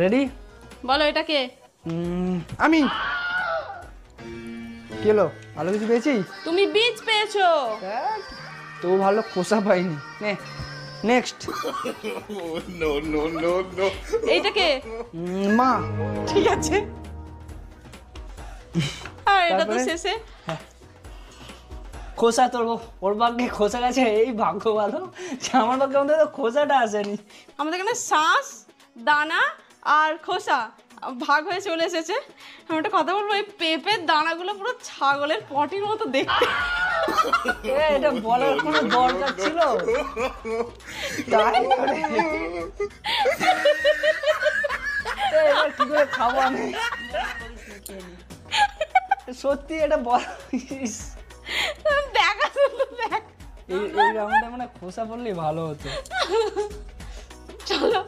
Ready? বলো এটা কে? আমি। কি হলো, ভালো কিছু পেয়েছি? তুমি বীজ পেয়েছো। তো ভালো খোসা পাইনি। নেক্সট। এইটা কে? মা। ঠিক আছে, আর এটা তো তারপরে? শেষে। খোসা তোর ওর ভাগ্যে খোসা গেছে, এই ভাগ্য ভালো যে আমার ভাগ্যে অন্তত খোসাটা আসেনি। আমাদের এখানে শ্বাস, দানা আর খোসা ভাগ হয়ে চলে এসেছে। আমি একটা কথা বলবো, এই পেঁপের দানাগুলো পুরো ছাগলের পটির মতো দেখতে। এটা বলার কোনো দরকার ছিল? তাই করে। এবার কি করে খাবো আমি? সত্যি এটা বল। দেখা শুধু দেখ। এই রাউন্ডে মানে খোসা পড়লেই ভালো হতো। চলো